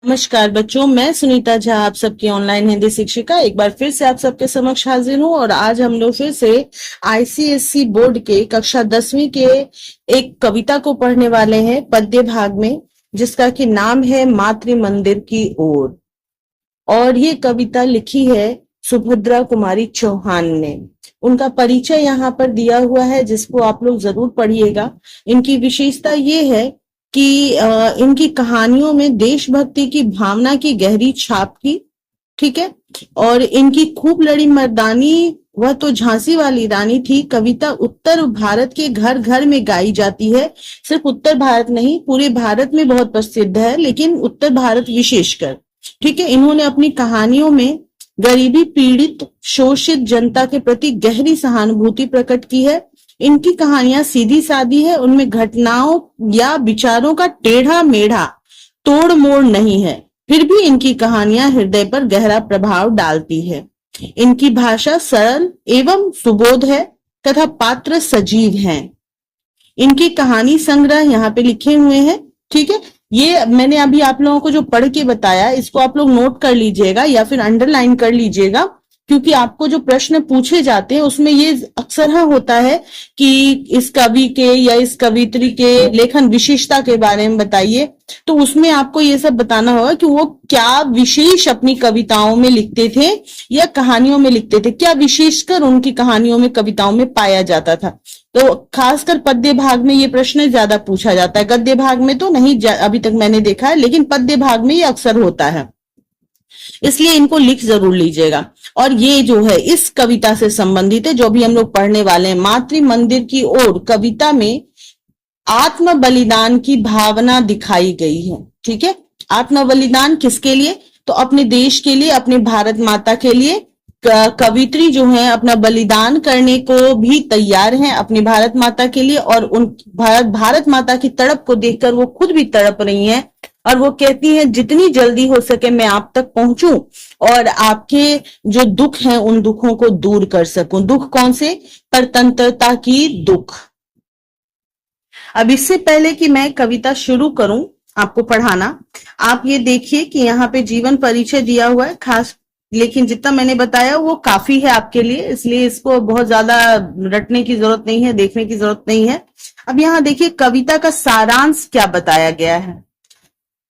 नमस्कार बच्चों, मैं सुनीता झा आप सबकी ऑनलाइन हिंदी शिक्षिका एक बार फिर से आप सबके समक्ष हाजिर हूँ। और आज हम लोग फिर से आईसीएसई बोर्ड के कक्षा 10वीं के एक कविता को पढ़ने वाले हैं पद्य भाग में, जिसका कि नाम है मातृ मंदिर की ओर। और ये कविता लिखी है सुभद्रा कुमारी चौहान ने। उनका परिचय यहाँ पर दिया हुआ है, जिसको आप लोग जरूर पढ़िएगा। इनकी विशेषता ये है कि इनकी कहानियों में देशभक्ति की भावना की गहरी छाप थी, ठीक है। और इनकी खूब लड़ी मर्दानी, वह तो झांसी वाली रानी थी। कविता उत्तर भारत के घर घर में गाई जाती है। सिर्फ उत्तर भारत नहीं, पूरे भारत में बहुत प्रसिद्ध है, लेकिन उत्तर भारत विशेषकर, ठीक है। इन्होंने अपनी कहानियों में गरीबी पीड़ित शोषित जनता के प्रति गहरी सहानुभूति प्रकट की है। इनकी कहानियां सीधी सादी है, उनमें घटनाओं या विचारों का टेढ़ा मेढ़ा तोड़ मोड़ नहीं है, फिर भी इनकी कहानियां हृदय पर गहरा प्रभाव डालती है। इनकी भाषा सरल एवं सुबोध है तथा पात्र सजीव हैं। इनकी कहानी संग्रह यहाँ पे लिखे हुए हैं, ठीक है। ये मैंने अभी आप लोगों को जो पढ़ के बताया, इसको आप लोग नोट कर लीजिएगा या फिर अंडरलाइन कर लीजिएगा, क्योंकि आपको जो प्रश्न पूछे जाते हैं उसमें ये अक्सर होता है कि इस कवि के या इस कवित्री के लेखन विशेषता के बारे में बताइए। तो उसमें आपको ये सब बताना होगा कि वो क्या विशेष अपनी कविताओं में लिखते थे या कहानियों में लिखते थे, क्या विशेषकर उनकी कहानियों में कविताओं में पाया जाता था। तो खासकर पद्य भाग में ये प्रश्न ज्यादा पूछा जाता है। गद्य भाग में तो नहीं अभी तक मैंने देखा है, लेकिन पद्य भाग में ये अक्सर होता है, इसलिए इनको लिख जरूर लीजिएगा। और ये जो है इस कविता से संबंधित है, जो भी हम लोग पढ़ने वाले हैं। मातृ मंदिर की ओर कविता में आत्म बलिदान की भावना दिखाई गई है, ठीक है। आत्म बलिदान किसके लिए? तो अपने देश के लिए, अपने भारत माता के लिए। कवित्री जो है अपना बलिदान करने को भी तैयार हैं अपनी भारत माता के लिए। और उन भारत माता की तड़प को देखकर वो खुद भी तड़प रही हैं, और वो कहती हैं जितनी जल्दी हो सके मैं आप तक पहुंचूं और आपके जो दुख हैं उन दुखों को दूर कर सकूं। दुख कौन से? परतंत्रता की दुख। अब इससे पहले कि मैं कविता शुरू करूं आपको पढ़ाना, आप ये देखिए कि यहाँ पे जीवन परिचय दिया हुआ है खास, लेकिन जितना मैंने बताया वो काफी है आपके लिए, इसलिए इसको बहुत ज्यादा रटने की जरूरत नहीं है, देखने की जरूरत नहीं है। अब यहाँ देखिए कविता का सारांश क्या बताया गया है।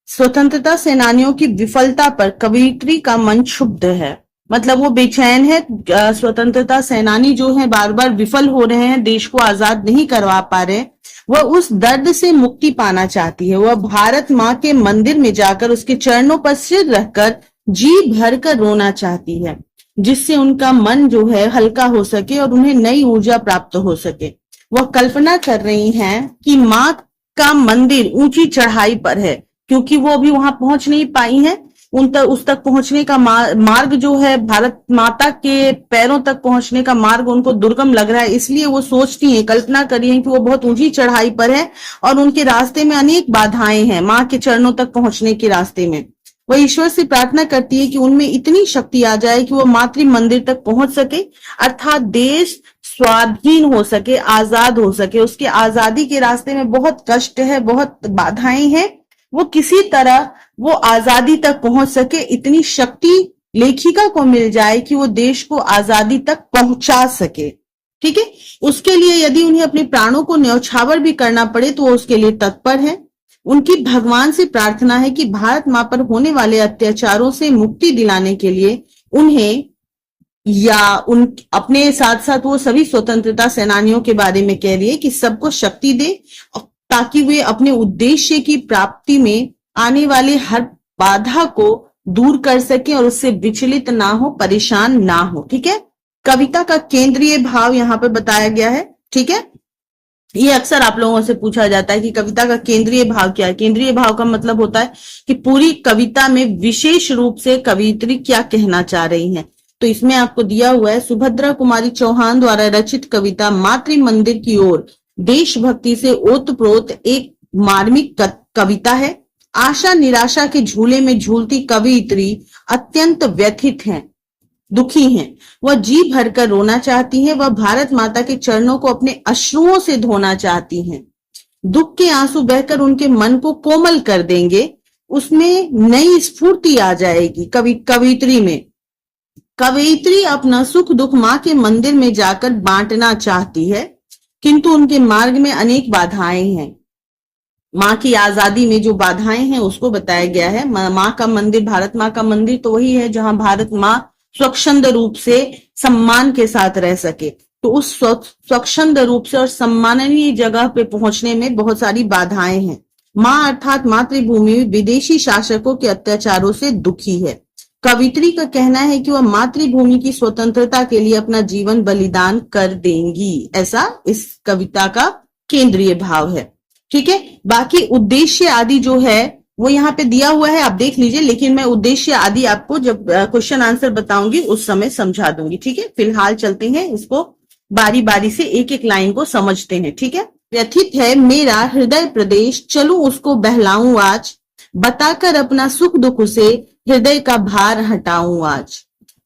स्वतंत्रता सेनानियों की विफलता पर कवित्री का मन क्षुब्ध है, मतलब वो बेचैन है। स्वतंत्रता सेनानी जो है बार बार विफल हो रहे हैं, देश को आजाद नहीं करवा पा रहे, वह उस दर्द से मुक्ति पाना चाहती है। वह भारत माँ के मंदिर में जाकर उसके चरणों पर सिर रखकर जी भर कर रोना चाहती है, जिससे उनका मन जो है हल्का हो सके और उन्हें नई ऊर्जा प्राप्त हो सके। वह कल्पना कर रही हैं कि माँ का मंदिर ऊंची चढ़ाई पर है, क्योंकि वो अभी वहां पहुंच नहीं पाई हैं। उस तक पहुंचने का मार्ग जो है, भारत माता के पैरों तक पहुंचने का मार्ग उनको दुर्गम लग रहा है, इसलिए वो सोचती हैं, कल्पना करी हैं कि वो बहुत ऊंची चढ़ाई पर है और उनके रास्ते में अनेक बाधाएं हैं। माँ के चरणों तक पहुंचने के रास्ते में वह ईश्वर से प्रार्थना करती है कि उनमें इतनी शक्ति आ जाए कि वो मातृ मंदिर तक पहुंच सके, अर्थात देश स्वाधीन हो सके, आजाद हो सके। उसके आजादी के रास्ते में बहुत कष्ट है, बहुत बाधाएं हैं, वो किसी तरह वो आजादी तक पहुंच सके, इतनी शक्ति लेखिका को मिल जाए कि वो देश को आजादी तक पहुंचा सके, ठीक है। उसके लिए यदि उन्हें अपने प्राणों को न्यौछावर भी करना पड़े तो वो उसके लिए तत्पर है। उनकी भगवान से प्रार्थना है कि भारत मां पर होने वाले अत्याचारों से मुक्ति दिलाने के लिए उन्हें या उन अपने साथ साथ वो सभी स्वतंत्रता सेनानियों के बारे में कह रही है कि सबको शक्ति दे, ताकि वे अपने उद्देश्य की प्राप्ति में आने वाले हर बाधा को दूर कर सके और उससे विचलित ना हो, परेशान ना हो, ठीक है। कविता का केंद्रीय भाव यहाँ पे बताया गया है, ठीक है। ये अक्सर आप लोगों से पूछा जाता है कि कविता का केंद्रीय भाव क्या है। केंद्रीय भाव का मतलब होता है कि पूरी कविता में विशेष रूप से कवित्री क्या कहना चाह रही हैं। तो इसमें आपको दिया हुआ है सुभद्रा कुमारी चौहान द्वारा रचित कविता मातृ मंदिर की ओर देशभक्ति से ओतप्रोत एक मार्मिक कविता है। आशा निराशा के झूले में झूलती कवित्री अत्यंत व्यथित हैं, दुखी हैं। वह जी भरकर रोना चाहती हैं, वह भारत माता के चरणों को अपने अश्रुओं से धोना चाहती हैं। दुख के आंसू बहकर उनके मन को कोमल कर देंगे। उसमें नई स्फूर्ति आ जाएगी। कवित्री में कवयित्री अपना सुख दुख माँ के मंदिर में जाकर बांटना चाहती है, किंतु उनके मार्ग में अनेक बाधाएं हैं। माँ की आजादी में जो बाधाएं हैं उसको बताया गया है। माँ का मंदिर, भारत माँ का मंदिर तो वही है जहां भारत माँ स्वच्छंद रूप से सम्मान के साथ रह सके। तो उस स्वच्छंद रूप से और सम्माननीय जगह पे पहुंचने में बहुत सारी बाधाएं हैं। माँ अर्थात मातृभूमि विदेशी शासकों के अत्याचारों से दुखी है। कवित्री का कहना है कि वह मातृभूमि की स्वतंत्रता के लिए अपना जीवन बलिदान कर देंगी, ऐसा इस कविता का केंद्रीय भाव है। ठीक है, बाकी उद्देश्य आदि जो है वो यहाँ पे दिया हुआ है, आप देख लीजिए, लेकिन मैं उद्देश्य आदि आपको जब क्वेश्चन आंसर बताऊंगी उस समय समझा दूंगी। ठीक है, फिलहाल चलते हैं, इसको बारी बारी से एक एक लाइन को समझते हैं। ठीक है, व्यथित है मेरा हृदय प्रदेश, चलूं उसको बहलाऊं आज, बताकर अपना सुख दुख से हृदय का भार हटाऊं आज।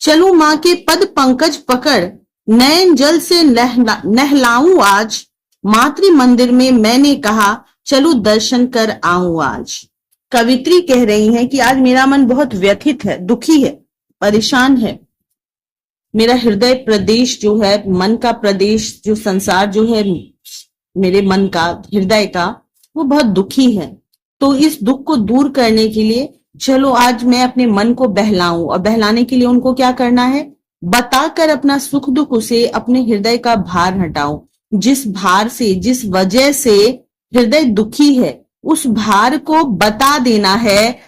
चलूं माँ के पद पंकज पकड़, नयन जल से नहलाऊं आज, मातृ मंदिर में मैंने कहा चलो दर्शन कर आऊं आज। कवित्री कह रही हैं कि आज मेरा मन बहुत व्यथित है, दुखी है, परेशान है। मेरा हृदय प्रदेश जो है, मन का प्रदेश, जो संसार जो है मेरे मन का, हृदय का, वो बहुत दुखी है। तो इस दुख को दूर करने के लिए चलो आज मैं अपने मन को बहलाऊं, और बहलाने के लिए उनको क्या करना है, बताकर अपना सुख दुख से अपने हृदय का भार हटाऊं। जिस भार से, जिस वजह से हृदय दुखी है, उस भार को बता देना है,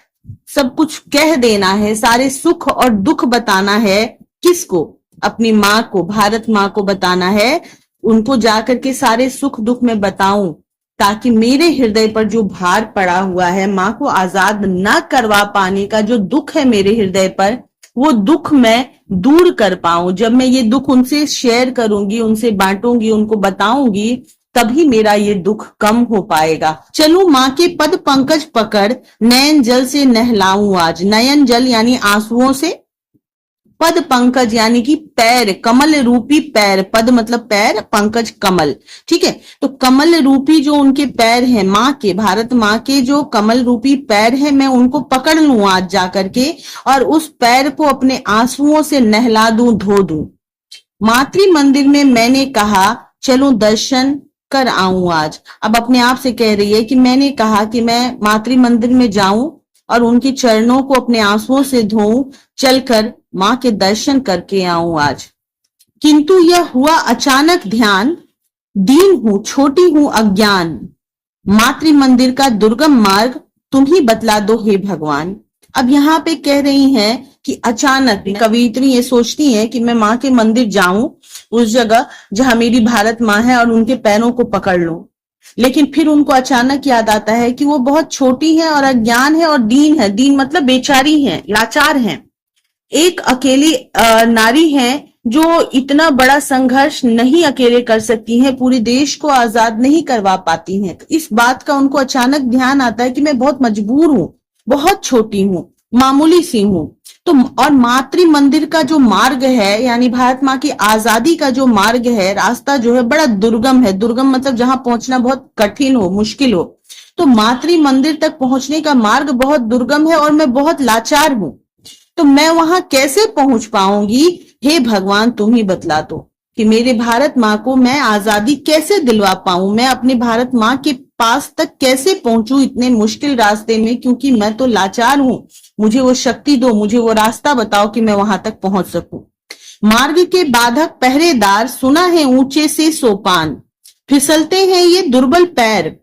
सब कुछ कह देना है, सारे सुख और दुख बताना है। किसको? अपनी माँ को, भारत माँ को बताना है। उनको जाकर के सारे सुख दुख में बताऊं, ताकि मेरे हृदय पर जो भार पड़ा हुआ है, माँ को आजाद ना करवा पाने का जो दुख है मेरे हृदय पर, वो दुख मैं दूर कर पाऊं। जब मैं ये दुख उनसे शेयर करूंगी, उनसे बांटूंगी, उनको बताऊंगी, तभी मेरा ये दुख कम हो पाएगा। चलूं माँ के पद पंकज पकड़, नयन जल से नहलाऊं आज। नयन जल यानी आंसुओं से, पद पंकज यानी कि पैर, कमल रूपी पैर, पद मतलब पैर, पंकज कमल। ठीक है, तो कमल रूपी जो उनके पैर हैं माँ के, भारत माँ के जो कमल रूपी पैर हैं, मैं उनको पकड़ लूं आज जाकर के, और उस पैर को अपने आंसुओं से नहला दूं, धो दूं। मातृ मंदिर में मैंने कहा चलो दर्शन कर आऊं आज। अब अपने आप से कह रही है कि मैंने कहा कि मैं मातृ मंदिर में जाऊं और उनके चरणों को अपने आंसुओं से धोऊं, चलकर माँ के दर्शन करके आऊं आज। किंतु यह हुआ अचानक ध्यान, दीन हूं, छोटी हूं, अज्ञान, मातृ मंदिर का दुर्गम मार्ग तुम ही बतला दो हे भगवान। अब यहाँ पे कह रही हैं कि अचानक कवियत्री ये सोचती हैं कि मैं माँ के मंदिर जाऊं, उस जगह जहां मेरी भारत माँ है, और उनके पैरों को पकड़ लूं। लेकिन फिर उनको अचानक याद आता है कि वो बहुत छोटी है और अज्ञान है और दीन है। दीन मतलब बेचारी है, लाचार है, एक अकेली नारी है जो इतना बड़ा संघर्ष नहीं अकेले कर सकती हैं, पूरे देश को आजाद नहीं करवा पाती हैं। तो इस बात का उनको अचानक ध्यान आता है कि मैं बहुत मजबूर हूं, बहुत छोटी हूं, मामूली सी हूं। तो और मातृ मंदिर का जो मार्ग है, यानी भारत माँ की आजादी का जो मार्ग है, रास्ता जो है बड़ा दुर्गम है। दुर्गम मतलब जहां पहुंचना बहुत कठिन हो, मुश्किल हो। तो मातृ मंदिर तक पहुंचने का मार्ग बहुत दुर्गम है और मैं बहुत लाचार हूं। तो मैं वहां कैसे पहुंच पाऊंगी? हे भगवान तुम ही बतला दो कि मेरे भारत माँ को मैं आजादी कैसे दिलवा पाऊं, मैं अपने भारत माँ के पास तक कैसे पहुंचूं इतने मुश्किल रास्ते में, क्योंकि मैं तो लाचार हूं। मुझे वो शक्ति दो, मुझे वो रास्ता बताओ कि मैं वहां तक पहुंच सकूं। मार्ग के बाधक पहरेदार, सुना है ऊंचे से सोपान, फिसलते हैं ये दुर्बल पैर,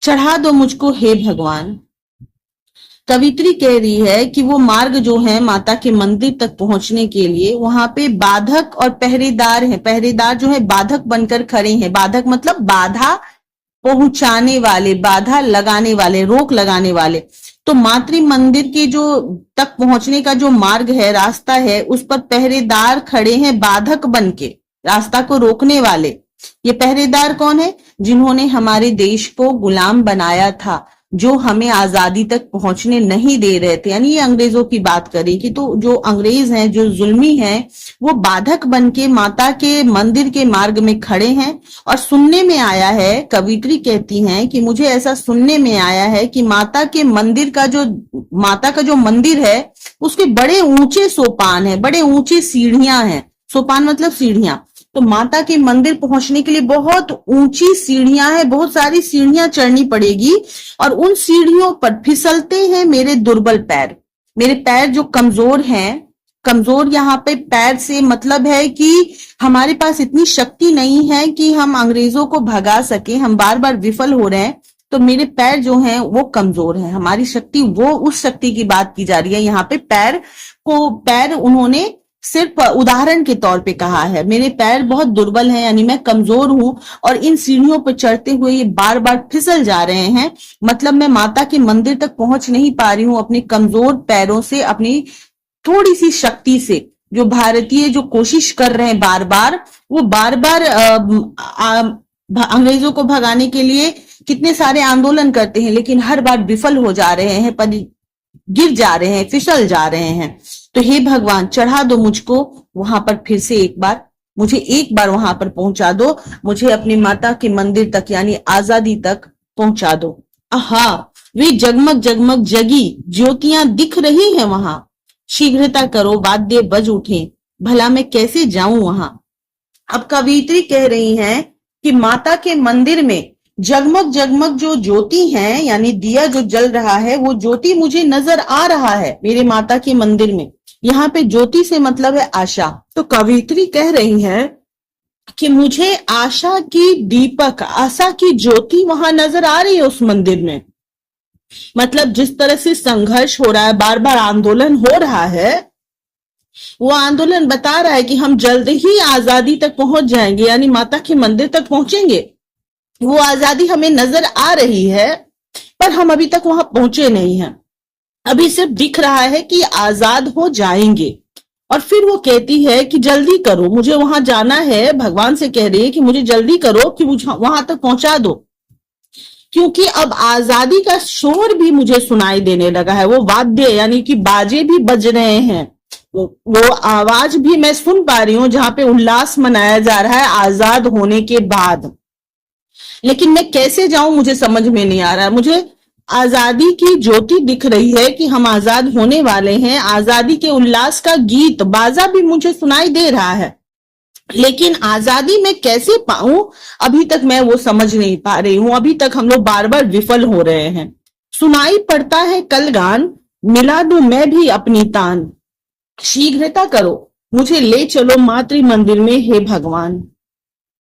चढ़ा दो मुझको हे भगवान। कवित्री कह रही है कि वो मार्ग जो है माता के मंदिर तक पहुंचने के लिए, वहां पे बाधक और पहरेदार हैं। पहरेदार जो है बाधक बनकर खड़े हैं। बाधक मतलब बाधा पहुंचाने वाले, बाधा लगाने वाले, रोक लगाने वाले। तो मातृ मंदिर के जो तक पहुंचने का जो मार्ग है, रास्ता है, उस पर पहरेदार खड़े हैं बाधक बन के, रास्ता को रोकने वाले। ये पहरेदार कौन है? जिन्होंने हमारे देश को गुलाम बनाया था, जो हमें आजादी तक पहुंचने नहीं दे रहे थे, यानी ये अंग्रेजों की बात करें कि तो जो अंग्रेज हैं, जो जुल्मी हैं, वो बाधक बन के माता के मंदिर के मार्ग में खड़े हैं। और सुनने में आया है, कवित्री कहती हैं कि मुझे ऐसा सुनने में आया है कि माता का जो मंदिर है उसके बड़े ऊंचे सोपान है, बड़े ऊंचे सीढ़ियां हैं। सोपान मतलब सीढ़ियां। तो माता के मंदिर पहुंचने के लिए बहुत ऊंची सीढ़ियां हैं, बहुत सारी सीढ़ियां चढ़नी पड़ेगी। और उन सीढ़ियों पर फिसलते हैं मेरे दुर्बल पैर, मेरे पैर जो कमजोर हैं। कमजोर यहाँ पे पैर से मतलब है कि हमारे पास इतनी शक्ति नहीं है कि हम अंग्रेजों को भगा सके, हम बार बार विफल हो रहे हैं। तो मेरे पैर जो हैं वो कमजोर हैं, हमारी शक्ति, वो उस शक्ति की बात की जा रही है यहाँ पे। पैर उन्होंने सिर्फ उदाहरण के तौर पे कहा है। मेरे पैर बहुत दुर्बल हैं, यानी मैं कमजोर हूं और इन सीढ़ियों पर चढ़ते हुए ये बार बार फिसल जा रहे हैं। मतलब मैं माता के मंदिर तक पहुंच नहीं पा रही हूं अपने कमजोर पैरों से, अपनी थोड़ी सी शक्ति से। जो भारतीय जो कोशिश कर रहे हैं बार बार, वो बार बार अंग्रेजों को भगाने के लिए कितने सारे आंदोलन करते हैं, लेकिन हर बार विफल हो जा रहे हैं, पर गिर जा रहे हैं, फिसल जा रहे हैं। तो हे भगवान, चढ़ा दो मुझको वहां पर फिर से एक बार, मुझे एक बार वहां पर पहुंचा दो, मुझे अपनी माता के मंदिर तक यानी आजादी तक पहुंचा दो। आहा, वे जगमग जगमग जगी ज्योतियां दिख रही हैं वहां। शीघ्रता करो, वाद्य बज उठे, भला मैं कैसे जाऊं वहां। अब कवियत्री कह रही हैं कि माता के मंदिर में जगमग जगमग जो ज्योति है, यानी दिया जो जल रहा है, वो ज्योति मुझे नजर आ रहा है मेरे माता के मंदिर में। यहाँ पे ज्योति से मतलब है आशा। तो कवियत्री कह रही है कि मुझे आशा की दीपक, आशा की ज्योति वहां नजर आ रही है उस मंदिर में। मतलब जिस तरह से संघर्ष हो रहा है, बार बार आंदोलन हो रहा है, वो आंदोलन बता रहा है कि हम जल्द ही आजादी तक पहुंच जाएंगे, यानी माता के मंदिर तक पहुंचेंगे। वो आजादी हमें नजर आ रही है, पर हम अभी तक वहां पहुंचे नहीं हैं। अभी सिर्फ दिख रहा है कि आजाद हो जाएंगे। और फिर वो कहती है कि जल्दी करो, मुझे वहां जाना है। भगवान से कह रही है कि मुझे जल्दी करो, कि मुझे वहां तक पहुंचा दो, क्योंकि अब आजादी का शोर भी मुझे सुनाई देने लगा है। वो वाद्य यानी कि बाजे भी बज रहे हैं, वो आवाज भी मैं सुन पा रही हूं जहां पे उल्लास मनाया जा रहा है आजाद होने के बाद। लेकिन मैं कैसे जाऊं मुझे समझ में नहीं आ रहा है। मुझे आजादी की ज्योति दिख रही है कि हम आजाद होने वाले हैं, आजादी के उल्लास का गीत बाजा भी मुझे सुनाई दे रहा है, लेकिन आजादी मैं कैसे पाऊं, अभी तक मैं वो समझ नहीं पा रही हूं। अभी तक हम लोग बार बार विफल हो रहे हैं। सुनाई पड़ता है कल गान, मिला दूं मैं भी अपनी तान। शीघ्रता करो, मुझे ले चलो मातृ मंदिर में हे भगवान।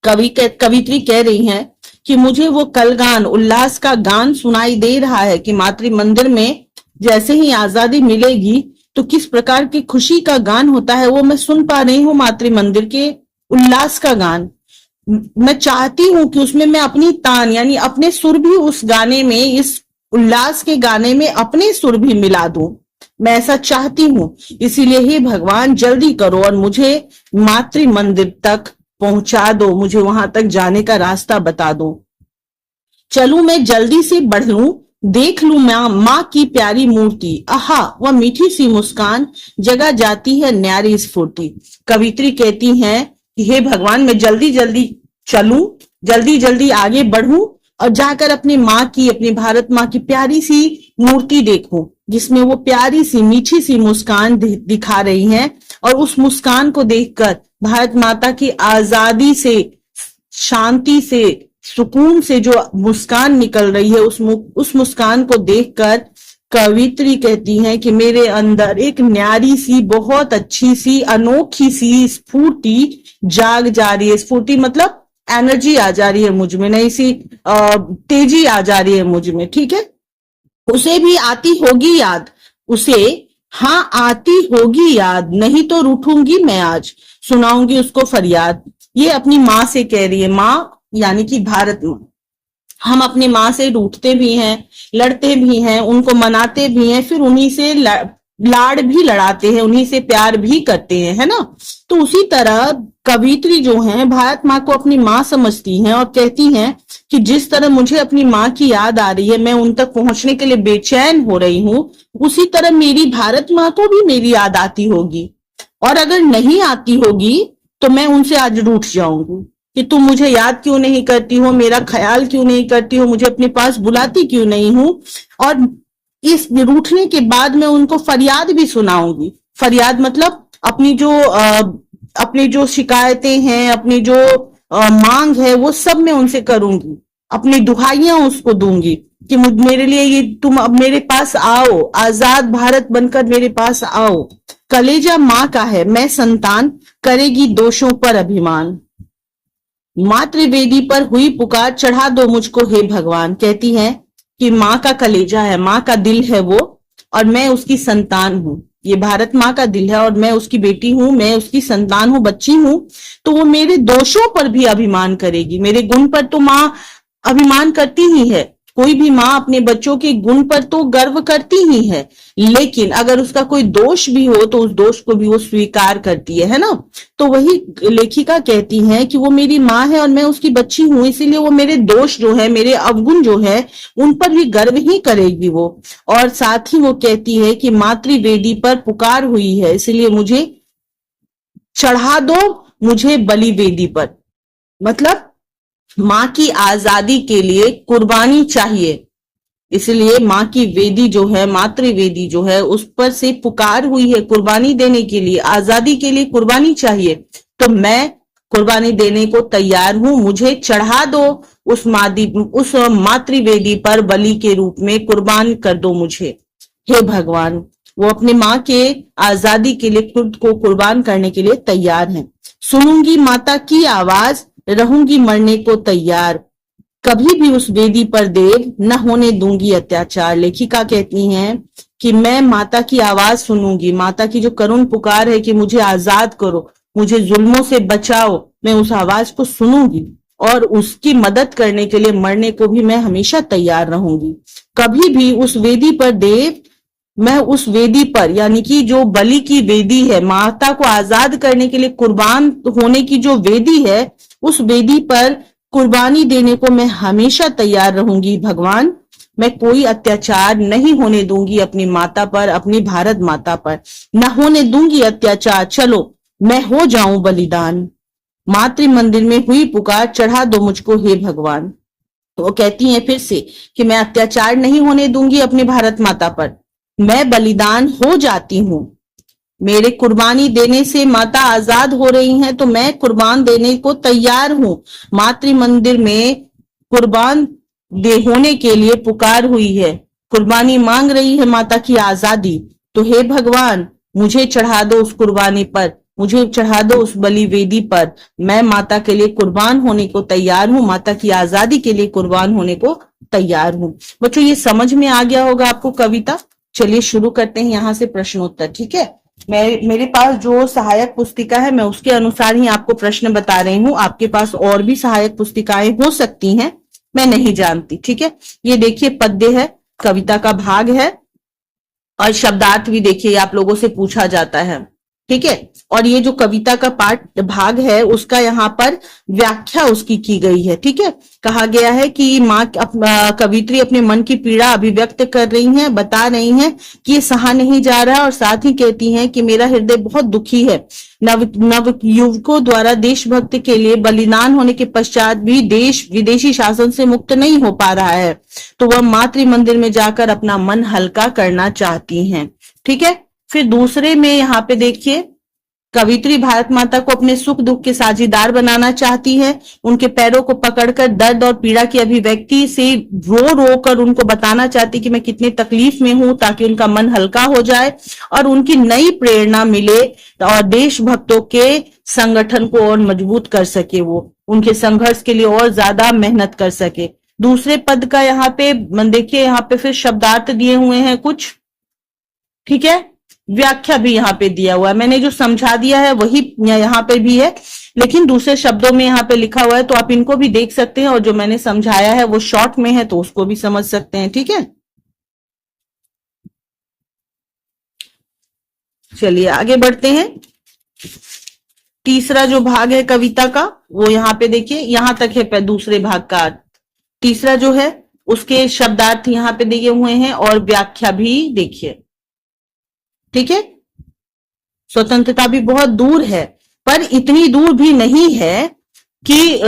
कवित्री कह रही हैं कि मुझे वो कलगान, उल्लास का गान सुनाई दे रहा है कि मातृ मंदिर में जैसे ही आजादी मिलेगी तो किस प्रकार की खुशी का गान होता है, वो मैं सुन पा रही हूँ। मातृ मंदिर के उल्लास का गान मैं चाहती हूं कि उसमें मैं अपनी तान यानी अपने सुर भी उस गाने में, इस उल्लास के गाने में अपने सुर भी मिला दूं। मैं ऐसा चाहती हूं, इसीलिए हे भगवान जल्दी करो और मुझे मातृ मंदिर तक पहुंचा दो, मुझे वहां तक जाने का रास्ता बता दो। चलूं मैं जल्दी से बढ़ लूं, देख लूं माँ की प्यारी मूर्ति। आहा, वह मीठी सी मुस्कान, जगा जाती है न्यारी स्फूर्ति। कवित्री कहती हैं कि हे भगवान, मैं जल्दी जल्दी चलूं, जल्दी जल्दी आगे बढ़ूं और जाकर अपनी माँ की, अपनी भारत माँ की प्यारी सी मूर्ति देखूं, जिसमें वो प्यारी सी मीठी सी मुस्कान दिखा रही हैं। और उस मुस्कान को देखकर, भारत माता की आजादी से, शांति से, सुकून से जो मुस्कान निकल रही है, उस मुस्कान को देखकर कवित्री कहती हैं कि मेरे अंदर एक न्यारी सी, बहुत अच्छी सी, अनोखी सी स्फूर्ति जाग जा रही है। स्फूर्ति मतलब एनर्जी आ जा रही है मुझ में, नई सी तेजी आ जा रही है मुझ में। ठीक है, उसे भी आती होगी याद, उसे हाँ आती होगी याद, नहीं तो रूठूंगी मैं आज, सुनाऊंगी उसको फरियाद। ये अपनी माँ से कह रही है, माँ यानी कि भारत माँ। हम अपनी माँ से रूठते भी हैं, लड़ते भी हैं, उनको मनाते भी हैं, फिर उन्हीं से लाड़ भी लड़ाते हैं, उन्हीं से प्यार भी करते हैं, है ना। तो उसी तरह कवित्री जो है भारत माँ को अपनी माँ समझती हैं और कहती हैं कि जिस तरह मुझे अपनी माँ की याद आ रही है, मैं उन तक पहुंचने के लिए बेचैन हो रही हूँ, उसी तरह मेरी भारत माँ को भी मेरी याद आती होगी। और अगर नहीं आती होगी तो मैं उनसे आज रूठ जाऊंगी कि तुम मुझे याद क्यों नहीं करती हो, मेरा ख्याल क्यों नहीं करती हो, मुझे अपने पास बुलाती क्यों नहीं हूं। और इस रूठने के बाद मैं उनको फरियाद भी सुनाऊंगी। फरियाद मतलब अपनी जो शिकायतें हैं, अपनी जो मांग है, वो सब मैं उनसे करूंगी, अपनी दुहाइयां उसको दूंगी कि मेरे लिए ये, तुम अब मेरे पास आओ, आजाद भारत बनकर मेरे पास आओ। कलेजा माँ का है, मैं संतान, करेगी दोषों पर अभिमान। मातृवेदी पर हुई पुकार, चढ़ा दो मुझको हे भगवान। कहती है कि माँ का कलेजा है, माँ का दिल है वो, और मैं उसकी संतान हूं। ये भारत माँ का दिल है और मैं उसकी बेटी हूं, मैं उसकी संतान हूं, बच्ची हूं। तो वो मेरे दोषों पर भी अभिमान करेगी, मेरे गुण पर तो माँ अभिमान करती ही है। कोई भी माँ अपने बच्चों के गुण पर तो गर्व करती ही है, लेकिन अगर उसका कोई दोष भी हो तो उस दोष को भी वो स्वीकार करती है ना। तो वही लेखिका कहती है कि वो मेरी माँ है और मैं उसकी बच्ची हूं, इसीलिए वो मेरे दोष जो है, मेरे अवगुण जो है, उन पर भी गर्व ही करेगी वो। और साथ ही वो कहती है कि मातृवेदी पर पुकार हुई है, इसलिए मुझे चढ़ा दो, मुझे बलि वेदी पर। मतलब माँ की आजादी के लिए कुर्बानी चाहिए, इसलिए माँ की वेदी जो है, मातृवेदी जो है, उस पर से पुकार हुई है कुर्बानी देने के लिए, आजादी के लिए कुर्बानी चाहिए। तो मैं कुर्बानी देने को तैयार हूं, मुझे चढ़ा दो उस मातृवेदी पर, बलि के रूप में कुर्बान कर दो मुझे हे भगवान। वो अपने माँ के आजादी के लिए खुद को कुर्बान करने के लिए तैयार हैं। सुनूंगी माता की आवाज, रहूंगी मरने को तैयार, कभी भी उस वेदी पर देव न होने दूंगी अत्याचार। लेखिका कहती हैं कि मैं माता की आवाज सुनूंगी, माता की जो करुण पुकार है कि मुझे आजाद करो, मुझे जुल्मों से बचाओ, मैं उस आवाज को सुनूंगी और उसकी मदद करने के लिए मरने को भी मैं हमेशा तैयार रहूंगी। कभी भी उस वेदी पर देव, मैं उस वेदी पर, यानी कि जो बलि की वेदी है, माता को आजाद करने के लिए कुर्बान होने की जो वेदी है, उस वेदी पर कुर्बानी देने को मैं हमेशा तैयार रहूंगी भगवान। मैं कोई अत्याचार नहीं होने दूंगी अपनी माता पर, अपनी भारत माता पर न होने दूंगी अत्याचार। चलो मैं हो जाऊं बलिदान, मातृ मंदिर में हुई पुकार, चढ़ा दो मुझको हे भगवान। तो वो कहती हैं फिर से कि मैं अत्याचार नहीं होने दूंगी अपनी भारत माता पर, मैं बलिदान हो जाती हूँ। मेरे कुर्बानी देने से माता आजाद हो रही हैं, तो मैं कुर्बान देने को तैयार हूं। मातृ मंदिर में कुर्बान दे होने के लिए पुकार हुई है, कुर्बानी मांग रही है माता की आजादी। तो हे भगवान, मुझे चढ़ा दो उस कुर्बानी पर, मुझे चढ़ा दो उस बलि वेदी पर। मैं माता के लिए कुर्बान होने को तैयार हूं, माता की आजादी के लिए कुर्बान होने को तैयार हूं। बच्चों ये समझ में आ गया होगा आपको कविता। चलिए शुरू करते हैं यहां से प्रश्नोत्तर, ठीक है। मेरे पास जो सहायक पुस्तिका है, मैं उसके अनुसार ही आपको प्रश्न बता रही हूँ। आपके पास और भी सहायक पुस्तिकाएं हो सकती हैं, मैं नहीं जानती, ठीक है। ये देखिए पद्य है, कविता का भाग है, और शब्दार्थ भी देखिए आप लोगों से पूछा जाता है, ठीक है। और ये जो कविता का पाठ भाग है, उसका यहाँ पर व्याख्या उसकी की गई है, ठीक है। कहा गया है कि माँ कवित्री अपने मन की पीड़ा अभिव्यक्त कर रही हैं, बता रही हैं कि ये सहा नहीं जा रहा, और साथ ही कहती हैं कि मेरा हृदय बहुत दुखी है। नव युवकों द्वारा देशभक्त के लिए बलिदान होने के पश्चात भी देश विदेशी शासन से मुक्त नहीं हो पा रहा है, तो वह मातृ मंदिर में जाकर अपना मन हल्का करना चाहती हैं, ठीक है। फिर दूसरे में यहाँ पे देखिए, कवित्री भारत माता को अपने सुख दुख के साझीदार बनाना चाहती है, उनके पैरों को पकड़कर दर्द और पीड़ा की अभिव्यक्ति से रो रो कर उनको बताना चाहती कि मैं कितनी तकलीफ में हूं, ताकि उनका मन हल्का हो जाए और उनकी नई प्रेरणा मिले और देशभक्तों के संगठन को और मजबूत कर सके, वो उनके संघर्ष के लिए और ज्यादा मेहनत कर सके। दूसरे पद का यहाँ पे देखिए, यहाँ पे फिर शब्दार्थ दिए हुए हैं कुछ, ठीक है। व्याख्या भी यहाँ पे दिया हुआ है, मैंने जो समझा दिया है वही यहाँ पे भी है, लेकिन दूसरे शब्दों में यहाँ पे लिखा हुआ है, तो आप इनको भी देख सकते हैं, और जो मैंने समझाया है वो शॉर्ट में है तो उसको भी समझ सकते हैं, ठीक है। चलिए आगे बढ़ते हैं। तीसरा जो भाग है कविता का वो यहाँ पे देखिए, यहां तक है दूसरे भाग का अर्थ। तीसरा जो है उसके शब्दार्थ यहाँ पे दिए हुए हैं और व्याख्या भी देखिए। ठीक है, स्वतंत्रता भी बहुत दूर है, पर इतनी दूर भी नहीं है कि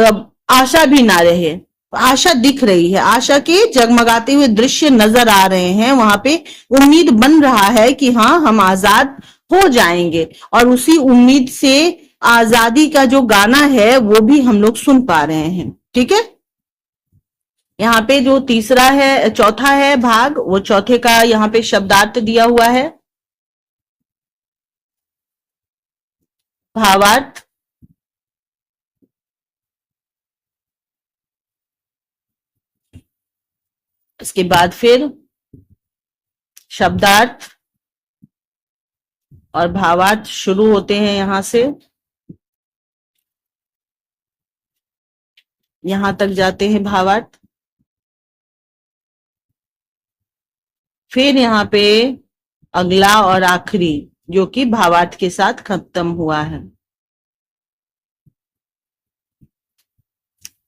आशा भी ना रहे। आशा दिख रही है, आशा के जगमगाते हुए दृश्य नजर आ रहे हैं, वहां पे उम्मीद बन रहा है कि हाँ हम आजाद हो जाएंगे, और उसी उम्मीद से आजादी का जो गाना है वो भी हम लोग सुन पा रहे हैं। ठीक है, यहाँ पे जो तीसरा है, चौथा है भाग, वो चौथे का यहाँ पे शब्दार्थ दिया हुआ है, भावार्थ। इसके बाद फिर शब्दार्थ और भावार्थ शुरू होते हैं यहां से, यहां तक जाते हैं भावार्थ। फिर यहाँ पे अगला और आखिरी जो कि भावार्थ के साथ खत्म हुआ है।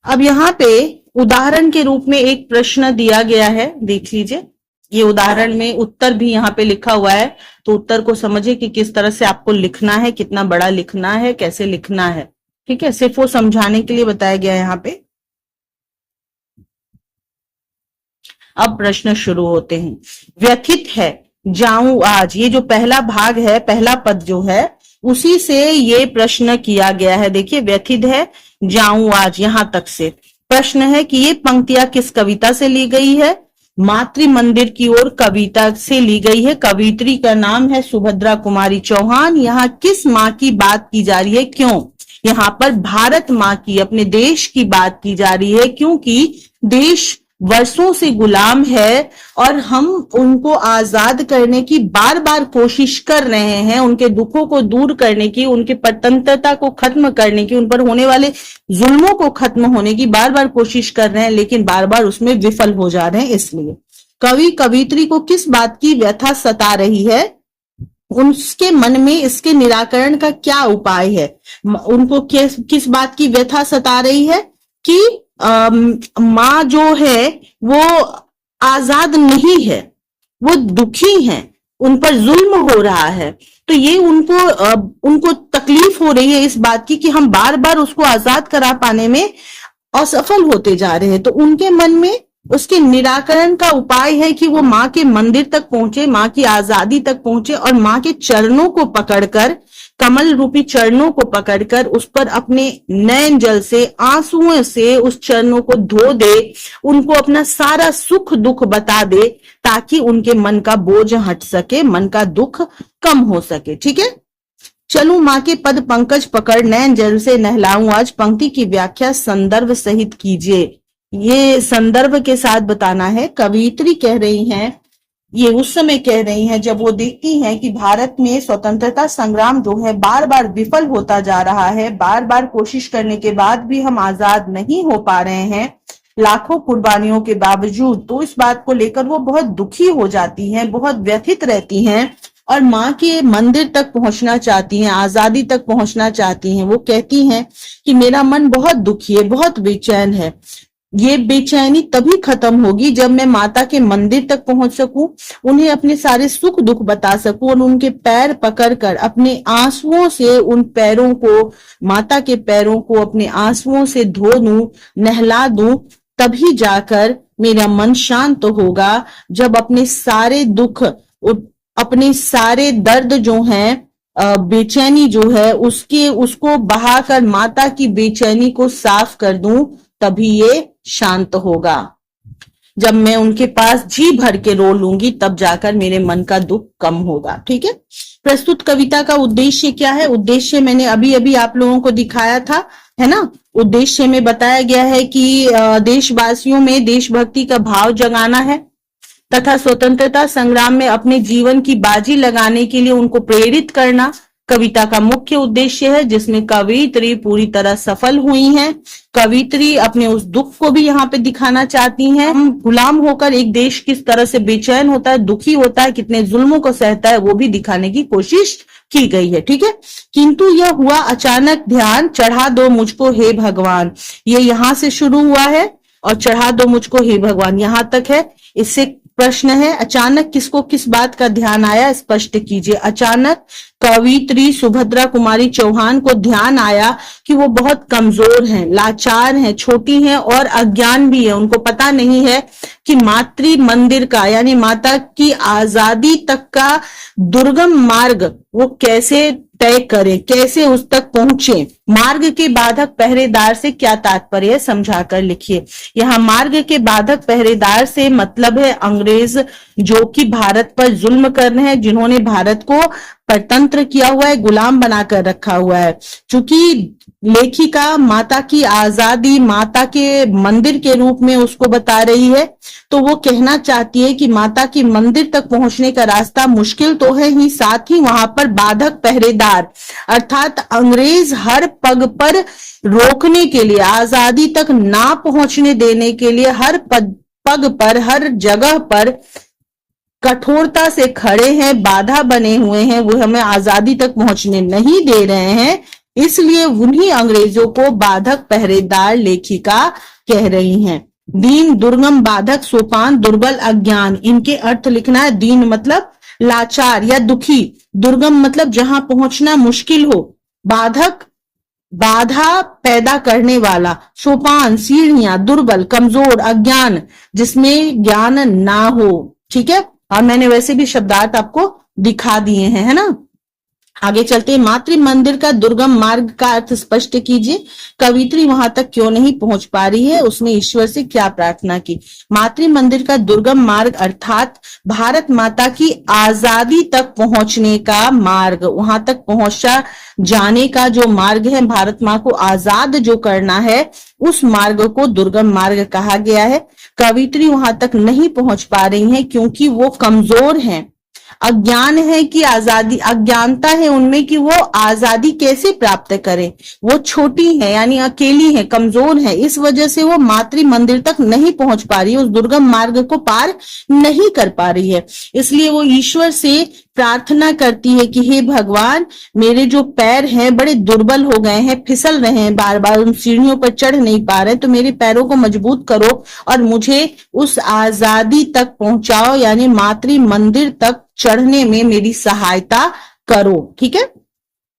अब यहाँ पे उदाहरण के रूप में एक प्रश्न दिया गया है, देख लीजिए। ये उदाहरण में उत्तर भी यहाँ पे लिखा हुआ है, तो उत्तर को समझिए कि किस तरह से आपको लिखना है, कितना बड़ा लिखना है, कैसे लिखना है। ठीक है, सिर्फ वो समझाने के लिए बताया गया है यहाँ पे। अब प्रश्न शुरू होते हैं। व्यथित है जाऊं आज, ये जो पहला भाग है, पहला पद जो है उसी से ये प्रश्न किया गया है। देखिए, व्यथित है जाऊं आज, यहां तक से प्रश्न है कि ये पंक्तियां किस कविता से ली गई है। मातृ मंदिर की ओर कविता से ली गई है। कवित्री का नाम है सुभद्रा कुमारी चौहान। यहाँ किस माँ की बात की जा रही है, क्यों? यहाँ पर भारत माँ की, अपने देश की बात की जा रही है, क्योंकि देश वर्षों से गुलाम है और हम उनको आजाद करने की बार बार कोशिश कर रहे हैं, उनके दुखों को दूर करने की, उनके परतंत्रता को खत्म करने की, उन पर होने वाले जुल्मों को खत्म होने की बार बार कोशिश कर रहे हैं, लेकिन बार बार उसमें विफल हो जा रहे हैं। इसलिए कवि कवित्री को किस बात की व्यथा सता रही है, उनके मन में इसके निराकरण का क्या उपाय है। उनको किस बात की व्यथा सता रही है कि माँ जो है वो आजाद नहीं है, वो दुखी है, उन पर जुल्म हो रहा है। तो ये उनको तकलीफ हो रही है इस बात की कि हम बार बार उसको आजाद करा पाने में असफल होते जा रहे हैं। तो उनके मन में उसके निराकरण का उपाय है कि वो माँ के मंदिर तक पहुंचे, माँ की आजादी तक पहुंचे और माँ के चरणों को पकड़कर, कमल रूपी चरणों को पकड़कर उस पर अपने नयन जल से, आंसुओं से उस चरणों को धो दे, उनको अपना सारा सुख दुख बता दे, ताकि उनके मन का बोझ हट सके, मन का दुख कम हो सके। ठीक है, चलूं माँ के पद पंकज पकड़, नयन जल से नहलाऊं आज। पंक्ति की व्याख्या संदर्भ सहित कीजिए। ये संदर्भ के साथ बताना है। कवियत्री कह रही हैं, ये उस समय कह रही हैं जब वो देखती हैं कि भारत में स्वतंत्रता संग्राम जो है बार बार विफल होता जा रहा है, बार बार कोशिश करने के बाद भी हम आजाद नहीं हो पा रहे हैं, लाखों कुर्बानियों के बावजूद। तो इस बात को लेकर वो बहुत दुखी हो जाती हैं, बहुत व्यथित रहती हैं और माँ के मंदिर तक पहुंचना चाहती हैं, आजादी तक पहुंचना चाहती हैं। वो कहती हैं कि मेरा मन बहुत दुखी है, बहुत बेचैन है। ये बेचैनी तभी खत्म होगी जब मैं माता के मंदिर तक पहुंच सकूं, उन्हें अपने सारे सुख दुख बता सकूं और उनके पैर पकड़कर अपने आंसुओं से उन पैरों को, माता के पैरों को अपने आंसुओं से धो दूं, नहला दूं। तभी जाकर मेरा मन शांत होगा, जब अपने सारे दुख, अपने सारे दर्द जो हैं, बेचैनी जो है उसको बहाकर माता की बेचैनी को साफ कर दूं, तभी ये शांत होगा। जब मैं उनके पास जी भर के रो लूंगी, तब जाकर मेरे मन का दुख कम होगा। ठीक है, प्रस्तुत कविता का उद्देश्य क्या है? उद्देश्य मैंने अभी अभी आप लोगों को दिखाया था, है ना। उद्देश्य में बताया गया है कि देशवासियों में देशभक्ति का भाव जगाना है तथा स्वतंत्रता संग्राम में अपने जीवन की बाजी लगाने के लिए उनको प्रेरित करना। कविता का मुख्य उद्देश्य है, जिसमें कवियत्री पूरी तरह सफल हुई हैं। कवियत्री अपने उस दुख को भी यहाँ पे दिखाना चाहती हैं। हम गुलाम होकर एक देश किस तरह से बेचैन होता है, दुखी होता है, कितने जुल्मों को सहता है, वो भी दिखाने की कोशिश की गई है। ठीक है, किंतु यह हुआ अचानक, ध्यान, चढ़ा दो मुझको हे भगवान। ये यहां से शुरू हुआ है और चढ़ा दो मुझको हे भगवान यहां तक है। इससे प्रश्न है, अचानक किसको किस बात का ध्यान आया, स्पष्ट कीजिए। अचानक कवियत्री सुभद्रा कुमारी चौहान को ध्यान आया कि वो बहुत कमजोर हैं, लाचार हैं, छोटी हैं और अज्ञान भी है। उनको पता नहीं है कि मातृ मंदिर का यानी माता की आजादी तक का दुर्गम मार्ग वो कैसे तय करें, कैसे उस तक पहुंचे। मार्ग के बाधक पहरेदार से क्या तात्पर्य है, समझाकर लिखिए। यहाँ मार्ग के बाधक पहरेदार से मतलब है अंग्रेज, जो कि भारत पर जुल्म कर रहे हैं, जिन्होंने भारत को परतंत्र किया हुआ है, गुलाम बनाकर रखा हुआ है। चूंकि लेखिका माता की आजादी माता के मंदिर के रूप में उसको बता रही है, तो वो कहना चाहती है कि माता की मंदिर तक पहुंचने का रास्ता मुश्किल तो है ही, साथ ही वहां पर बाधक पहरेदार अर्थात अंग्रेज हर पग पर रोकने के लिए, आजादी तक ना पहुंचने देने के लिए हर पग पर, हर जगह पर कठोरता से खड़े हैं, बाधा बने हुए हैं, वो हमें आजादी तक पहुंचने नहीं दे रहे हैं। इसलिए उन्हीं अंग्रेजों को बाधक पहरेदार लेखिका कह रही हैं। दीन, दुर्गम, बाधक, सोपान, दुर्बल, अज्ञान, इनके अर्थ लिखना है। दीन मतलब लाचार या दुखी, दुर्गम मतलब जहां पहुंचना मुश्किल हो, बाधक बाधा पैदा करने वाला, सोपान सीढ़ियां, दुर्बल कमजोर, अज्ञान जिसमें ज्ञान ना हो। ठीक है, और मैंने वैसे भी शब्दार्थ आपको दिखा दिए हैं, है ना। आगे चलते हैं, मातृ मंदिर का दुर्गम मार्ग का अर्थ स्पष्ट कीजिए। कवियत्री वहां तक क्यों नहीं पहुंच पा रही है, उसने ईश्वर से क्या प्रार्थना की। मातृ मंदिर का दुर्गम मार्ग अर्थात भारत माता की आजादी तक पहुंचने का मार्ग, वहां तक पहुंचा जाने का जो मार्ग है, भारत माँ को आजाद जो करना है, उस मार्ग को दुर्गम मार्ग कहा गया है। कवियत्री वहां तक नहीं पहुंच पा रही है क्योंकि वो कमजोर हैं, अज्ञान है कि आजादी, अज्ञानता है उनमें कि वो आजादी कैसे प्राप्त करें। वो छोटी है यानी अकेली है, कमजोर है, इस वजह से वो मातृ मंदिर तक नहीं पहुंच पा रही है, उस दुर्गम मार्ग को पार नहीं कर पा रही है। इसलिए वो ईश्वर से प्रार्थना करती है कि हे भगवान, मेरे जो पैर हैं बड़े दुर्बल हो गए हैं, फिसल रहे हैं, बार बार उन सीढ़ियों पर चढ़ नहीं पा रहे, तो मेरे पैरों को मजबूत करो और मुझे उस आजादी तक पहुंचाओ, यानी मातृ मंदिर तक चढ़ने में मेरी सहायता करो। ठीक है,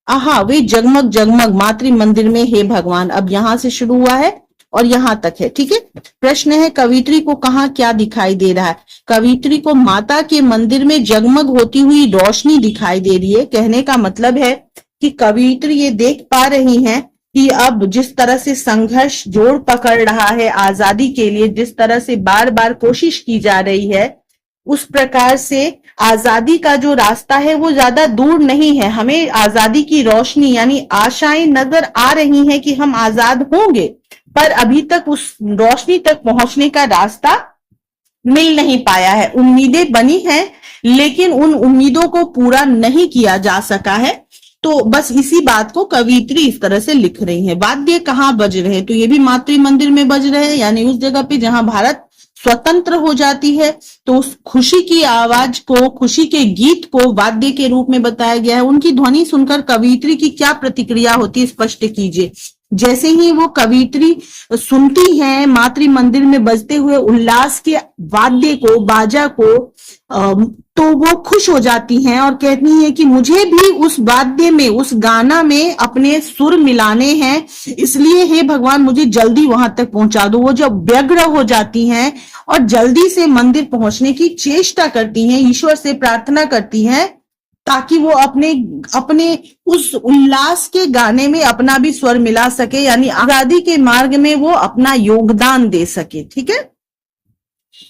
आहा वे जगमग जगमग मातृ मंदिर में हे भगवान, अब यहां से शुरू हुआ है और यहां तक है। ठीक है, प्रश्न है कवियत्री को कहाँ क्या दिखाई दे रहा है। कवियत्री को माता के मंदिर में जगमग होती हुई रोशनी दिखाई दे रही है। कहने का मतलब है कि कवियत्री ये देख पा रही हैं कि अब जिस तरह से संघर्ष जोर पकड़ रहा है आजादी के लिए, जिस तरह से बार बार कोशिश की जा रही है, उस प्रकार से आजादी का जो रास्ता है वो ज्यादा दूर नहीं है। हमें आजादी की रोशनी यानी आशाएं नजर आ रही हैं कि हम आजाद होंगे, पर अभी तक उस रोशनी तक पहुंचने का रास्ता मिल नहीं पाया है। उम्मीदें बनी हैं लेकिन उन उम्मीदों को पूरा नहीं किया जा सका है। तो बस इसी बात को कवियत्री इस तरह से लिख रही है। वाद्य कहाँ बज रहे हैं, तो ये भी मातृ मंदिर में बज रहे हैं, यानी उस जगह पे जहां भारत स्वतंत्र हो जाती है, तो उस खुशी की आवाज को, खुशी के गीत को वाद्य के रूप में बताया गया है। उनकी ध्वनि सुनकर कवियत्री की क्या प्रतिक्रिया होती है, स्पष्ट कीजिए। जैसे ही वो कवियत्री सुनती हैं मातृ मंदिर में बजते हुए उल्लास के वाद्य को, बाजा को, तो वो खुश हो जाती हैं और कहती हैं कि मुझे भी उस वाद्य में, उस गाना में अपने सुर मिलाने हैं, इसलिए हे भगवान मुझे जल्दी वहां तक पहुंचा दो। वो जब व्यग्र हो जाती हैं और जल्दी से मंदिर पहुंचने की चेष्टा करती हैं, ईश्वर से प्रार्थना करती हैं ताकि वो अपने उस उल्लास के गाने में अपना भी स्वर मिला सके, यानी आजादी के मार्ग में वो अपना योगदान दे सके। ठीक है,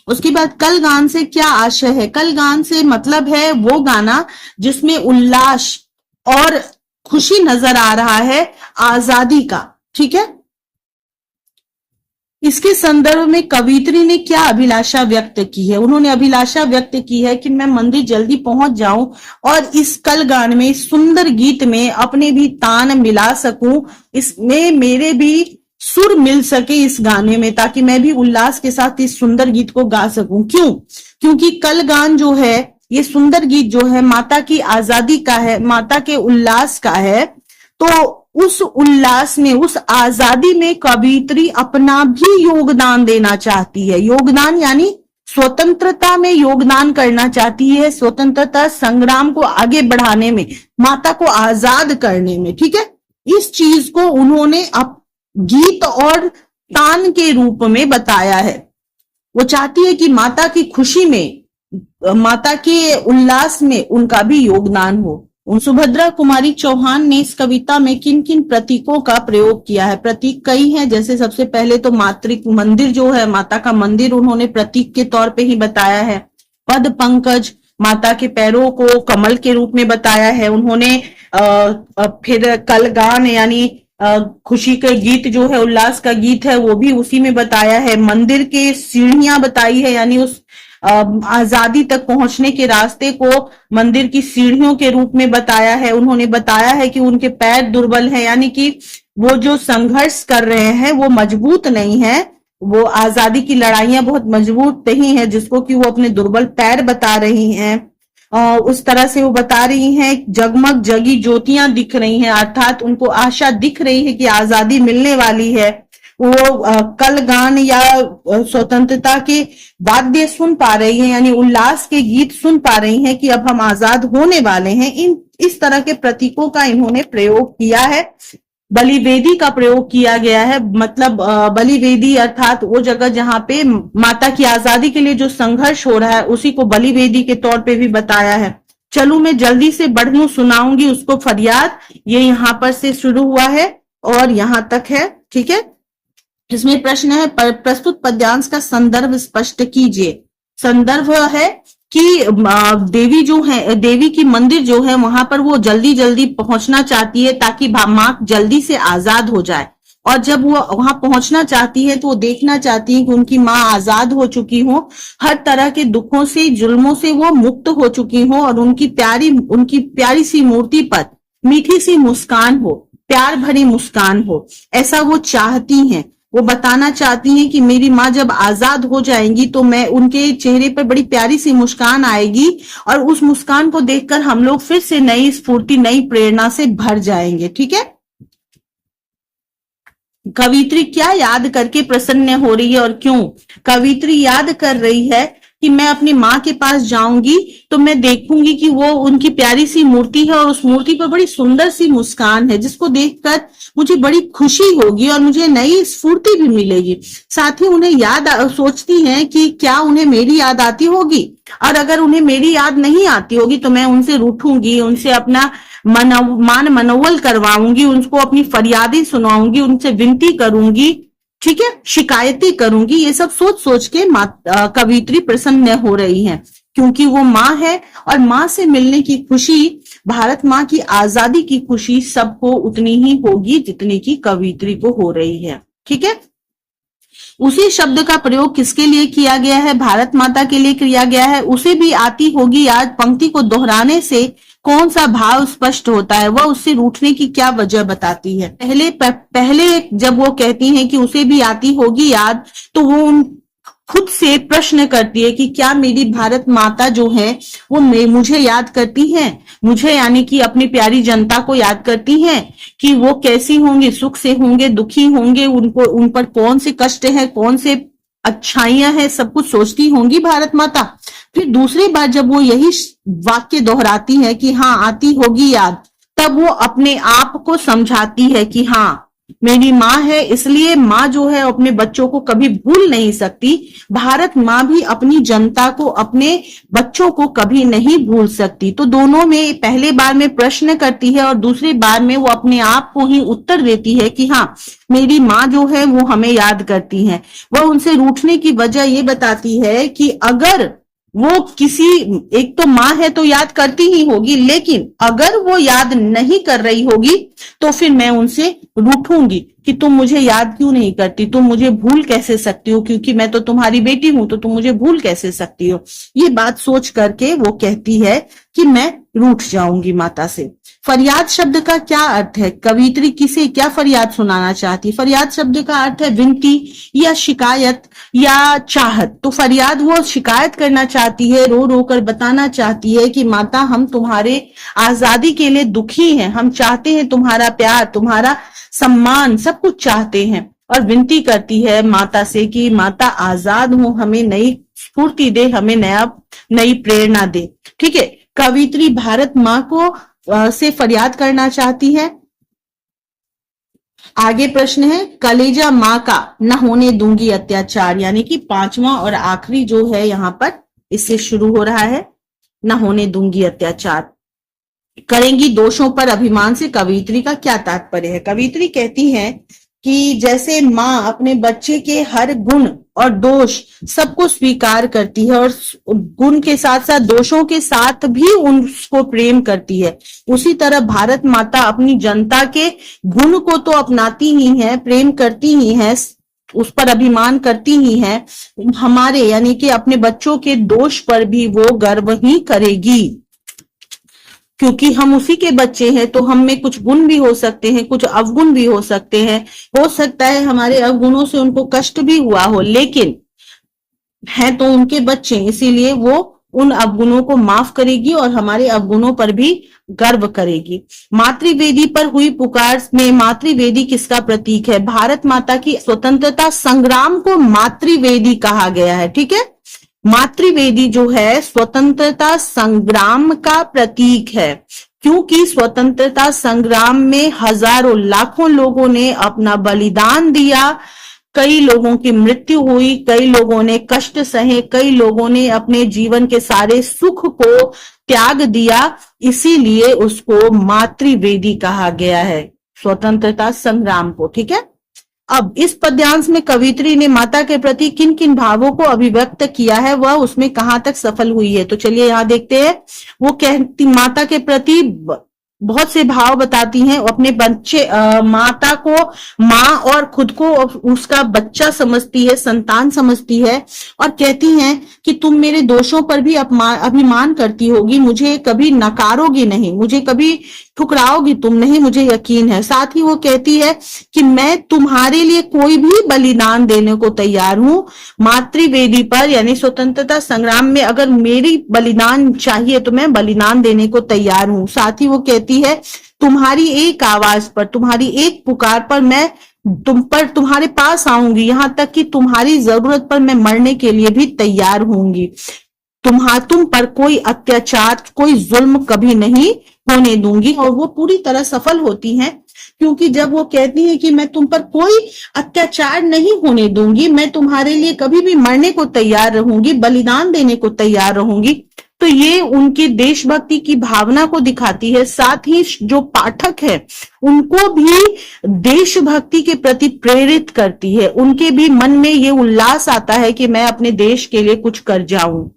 उसके बाद कल गान से क्या आशय है। कल गान से मतलब है वो गाना जिसमें उल्लास और खुशी नजर आ रहा है आजादी का। ठीक है, इसके संदर्भ में कवियत्री ने क्या अभिलाषा व्यक्त की है? उन्होंने अभिलाषा व्यक्त की है कि मैं मंदिर जल्दी पहुंच जाऊं और इस कल गान में, सुंदर गीत में अपने भी तान मिला सकूं, इसमें मेरे भी सुर मिल सके इस गाने में, ताकि मैं भी उल्लास के साथ इस सुंदर गीत को गा सकूं। क्यों? क्योंकि कल गान जो है, ये सुंदर गीत जो है, माता की आजादी का है, माता के उल्लास का है। तो उस उल्लास में, उस आजादी में कवियत्री अपना भी योगदान देना चाहती है। योगदान यानी स्वतंत्रता में योगदान करना चाहती है, स्वतंत्रता संग्राम को आगे बढ़ाने में, माता को आजाद करने में। ठीक है, इस चीज को उन्होंने गीत और तान के रूप में बताया है। वो चाहती है कि माता की खुशी में, माता के उल्लास में उनका भी योगदान हो। सुभद्रा कुमारी चौहान ने इस कविता में किन किन प्रतीकों का प्रयोग किया है? प्रतीक कई हैं, जैसे सबसे पहले तो मातृक मंदिर जो है, माता का मंदिर उन्होंने प्रतीक के तौर पे ही बताया है। पद पंकज, माता के पैरों को कमल के रूप में बताया है उन्होंने। फिर कलगान यानी खुशी का गीत जो है, उल्लास का गीत है, वो भी उसी में बताया है। मंदिर के सीढ़ियां बताई है, यानी उस आजादी तक पहुंचने के रास्ते को मंदिर की सीढ़ियों के रूप में बताया है। उन्होंने बताया है कि उनके पैर दुर्बल हैं, यानी कि वो जो संघर्ष कर रहे हैं वो मजबूत नहीं है, वो आजादी की लड़ाइयां बहुत मजबूत नहीं है, जिसको कि वो अपने दुर्बल पैर बता रही हैं। उस तरह से वो बता रही हैं, जगमग जगी ज्योतियां दिख रही हैं, अर्थात उनको आशा दिख रही है कि आजादी मिलने वाली है। वो कल गान या स्वतंत्रता के वाद्य सुन पा रही हैं, यानी उल्लास के गीत सुन पा रही हैं कि अब हम आजाद होने वाले हैं। इस तरह के प्रतीकों का इन्होंने प्रयोग किया है। बलिवेदी का प्रयोग किया गया है, मतलब बलिवेदी अर्थात वो जगह जहां पे माता की आजादी के लिए जो संघर्ष हो रहा है, उसी को बलिवेदी के तौर पे भी बताया है। चलू मैं जल्दी से बढ़ूं, सुनाऊंगी उसको फरियाद, ये यहाँ पर से शुरू हुआ है और यहां तक है। ठीक है, इसमें प्रश्न है, प्रस्तुत पद्यांश का संदर्भ स्पष्ट कीजिए। संदर्भ है कि देवी जो है, देवी की मंदिर जो है, वहां पर वो जल्दी जल्दी पहुंचना चाहती है ताकि मां जल्दी से आजाद हो जाए। और जब वो वहां पहुंचना चाहती है तो वो देखना चाहती है कि उनकी माँ आजाद हो चुकी हो, हर तरह के दुखों से, जुल्मों से वो मुक्त हो चुकी हो, और उनकी प्यारी सी मूर्ति पर मीठी सी मुस्कान हो, प्यार भरी मुस्कान हो, ऐसा वो चाहती हैं। वो बताना चाहती हैं कि मेरी माँ जब आजाद हो जाएंगी तो मैं, उनके चेहरे पर बड़ी प्यारी सी मुस्कान आएगी, और उस मुस्कान को देखकर हम लोग फिर से नई स्फूर्ति, नई प्रेरणा से भर जाएंगे। ठीक है, कवियत्री क्या याद करके प्रसन्न हो रही है और क्यों? कवियत्री याद कर रही है कि मैं अपनी माँ के पास जाऊंगी तो मैं देखूंगी कि वो, उनकी प्यारी सी मूर्ति है और उस मूर्ति पर बड़ी सुंदर सी मुस्कान है, जिसको देखकर मुझे बड़ी खुशी होगी और मुझे नई स्फूर्ति भी मिलेगी। साथ ही उन्हें सोचती हैं कि क्या उन्हें मेरी याद आती होगी, और अगर उन्हें मेरी याद नहीं आती होगी तो मैं उनसे रूठूंगी, उनसे अपना मान मनोवल करवाऊंगी, उनको अपनी फरियादें सुनाऊंगी, उनसे विनती करूंगी। ठीक है, शिकायतें करूंगी। ये सब सोच सोच के कवियत्री प्रसन्न हो रही हैं, क्योंकि वो माँ है और माँ से मिलने की खुशी, भारत माँ की आजादी की खुशी सबको उतनी ही होगी जितनी की कवियत्री को हो रही है। ठीक है, उसी शब्द का प्रयोग किसके लिए किया गया है? भारत माता के लिए किया गया है। उसे भी आती होगी याद, पंक्ति को दोहराने से कौन सा भाव स्पष्ट होता है, वह उससे रूठने की क्या वजह बताती है? पहले जब वो कहती हैं कि उसे भी आती होगी याद, तो वो खुद से प्रश्न करती है कि क्या मेरी भारत माता जो है वो मुझे याद करती हैं, मुझे यानी कि अपनी प्यारी जनता को याद करती हैं कि वो कैसी होंगी, सुख से होंगे, दुखी होंगे, उनको, उन पर कौन से कष्ट है, कौन से अच्छाइयां हैं, सब कुछ सोचती होंगी भारत माता। फिर दूसरी बार जब वो यही वाक्य दोहराती है कि हाँ आती होगी याद, तब वो अपने आप को समझाती है कि हाँ मेरी माँ है, इसलिए माँ जो है अपने बच्चों को कभी भूल नहीं सकती। भारत माँ भी अपनी जनता को, अपने बच्चों को कभी नहीं भूल सकती। तो दोनों में पहले बार में प्रश्न करती है और दूसरी बार में वो अपने आप को ही उत्तर देती है कि हाँ मेरी माँ जो है वो हमें याद करती है। वह उनसे रूठने की वजह ये बताती है कि अगर वो किसी, एक तो माँ है तो याद करती ही होगी, लेकिन अगर वो याद नहीं कर रही होगी तो फिर मैं उनसे रूठूंगी, कि तुम मुझे याद क्यों नहीं करती, तुम मुझे भूल कैसे सकती हो, क्योंकि मैं तो तुम्हारी बेटी हूं, तो तुम मुझे भूल कैसे सकती हो। ये बात सोच करके वो कहती है कि मैं रूठ जाऊंगी माता से। फरियाद शब्द का क्या अर्थ है? कवियत्री किसे क्या फरियाद सुनाना चाहती? फरियाद शब्द का अर्थ है विनती या शिकायत या चाहत। तो फरियाद वो शिकायत करना चाहती है, रो रो कर बताना चाहती है कि माता, हम तुम्हारे आजादी के लिए दुखी हैं, हम चाहते हैं तुम्हारा प्यार, तुम्हारा सम्मान, सब कुछ चाहते हैं। और विनती करती है माता से कि माता आजाद हो, हमें नई स्फूर्ति दे, हमें नई प्रेरणा दे। ठीक है, कवियत्री भारत माँ को से फरियाद करना चाहती है। आगे प्रश्न है, कलेजा माँ का न होने दूंगी अत्याचार, यानी कि पांचवा और आखिरी जो है यहाँ पर इससे शुरू हो रहा है, न होने दूंगी अत्याचार। करेंगी दोषों पर अभिमान से कवियत्री का क्या तात्पर्य है? कवियत्री कहती है कि जैसे माँ अपने बच्चे के हर गुण और दोष सबको स्वीकार करती है और गुण के साथ साथ दोषों के साथ भी उसको प्रेम करती है, उसी तरह भारत माता अपनी जनता के गुण को तो अपनाती ही है, प्रेम करती ही है, उस पर अभिमान करती ही है, हमारे यानी कि अपने बच्चों के दोष पर भी वो गर्व ही करेगी, क्योंकि हम उसी के बच्चे हैं। तो हम में कुछ गुण भी हो सकते हैं, कुछ अवगुण भी हो सकते हैं, हो सकता है हमारे अवगुणों से उनको कष्ट भी हुआ हो, लेकिन है तो उनके बच्चे, इसीलिए वो उन अवगुणों को माफ करेगी और हमारे अवगुणों पर भी गर्व करेगी। मातृवेदी पर हुई पुकार में मातृवेदी किसका प्रतीक है? भारत माता की स्वतंत्रता संग्राम को मातृवेदी कहा गया है। ठीक है, मातृवेदी जो है स्वतंत्रता संग्राम का प्रतीक है, क्योंकि स्वतंत्रता संग्राम में हजारों लाखों लोगों ने अपना बलिदान दिया, कई लोगों की मृत्यु हुई, कई लोगों ने कष्ट सहे, कई लोगों ने अपने जीवन के सारे सुख को त्याग दिया, इसीलिए उसको मातृवेदी कहा गया है, स्वतंत्रता संग्राम को। ठीक है, अब इस पद्यांश में कवियत्री ने माता के प्रति किन किन भावों को अभिव्यक्त किया है, वह उसमें कहां तक सफल हुई है? तो चलिए यहां देखते हैं। वो कहती माता के प्रति बहुत से भाव बताती हैं, अपने बच्चे माता को माँ और खुद को उसका बच्चा समझती है, संतान समझती है, और कहती हैं कि तुम मेरे दोषों पर भी अभिमान करती होगी, मुझे कभी नकारोगी नहीं, मुझे कभी ठुकराओगी तुम नहीं, मुझे यकीन है। साथ ही वो कहती है कि मैं तुम्हारे लिए कोई भी बलिदान देने को तैयार हूं, मातृवेदी पर यानी स्वतंत्रता संग्राम में अगर मेरी बलिदान चाहिए तो मैं बलिदान देने को तैयार हूं। साथ ही वो कहती है तुम्हारी एक आवाज पर, तुम्हारी एक पुकार पर मैं तुम्हारे पास आऊंगी, यहां तक कि तुम्हारी जरूरत पर मैं मरने के लिए भी तैयार होंगी, तुम पर कोई अत्याचार, कोई जुल्म कभी नहीं होने दूंगी। और वो पूरी तरह सफल होती हैं, क्योंकि जब वो कहती हैं कि मैं तुम पर कोई अत्याचार नहीं होने दूंगी, मैं तुम्हारे लिए कभी भी मरने को तैयार रहूंगी, बलिदान देने को तैयार रहूंगी, तो ये उनकी देशभक्ति की भावना को दिखाती है। साथ ही जो पाठक है उनको भी देशभक्ति के प्रति प्रेरित करती है, उनके भी मन में ये उल्लास आता है कि मैं अपने देश के लिए कुछ कर जाऊं।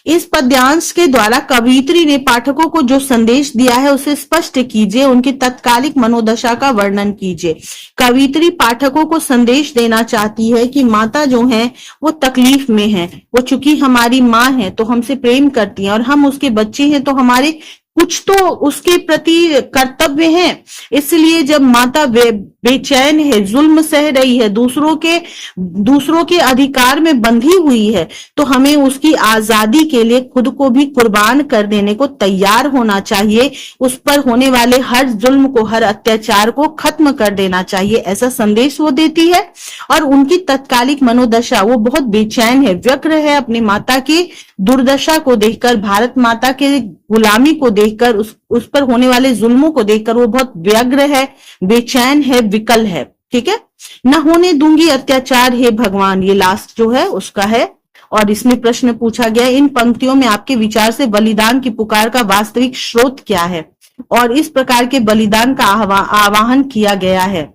इस पद्यांश के द्वारा कवियत्री ने पाठकों को जो संदेश दिया है उसे स्पष्ट कीजिए, उनकी तत्कालिक मनोदशा का वर्णन कीजिए। कवियत्री पाठकों को संदेश देना चाहती है कि माता जो है वो तकलीफ में है, वो चूंकि हमारी माँ है तो हमसे प्रेम करती है और हम उसके बच्चे हैं, तो हमारे कुछ तो उसके प्रति कर्तव्य है। इसलिए जब माता बेचैन है, जुल्म सह रही है, दूसरों के अधिकार में बंधी हुई है, तो हमें उसकी आजादी के लिए खुद को भी कुर्बान कर देने को तैयार होना चाहिए, उस पर होने वाले हर जुल्म को, हर अत्याचार को खत्म कर देना चाहिए, ऐसा संदेश वो देती है। और उनकी तत्कालिक मनोदशा, वो बहुत बेचैन है, व्यग्र है, अपनी माता की दुर्दशा को देखकर, भारत माता के गुलामी को देखकर, उस पर होने वाले जुल्मों को देखकर वो बहुत व्यग्र है, बेचैन है, विकल है। ठीक है, न होने दूंगी अत्याचार हे भगवान, ये लास्ट जो है उसका है। और इसमें प्रश्न पूछा गया, इन पंक्तियों में आपके विचार से बलिदान की पुकार का वास्तविक स्रोत क्या है? और इस प्रकार के बलिदान का आवाहन किया गया है।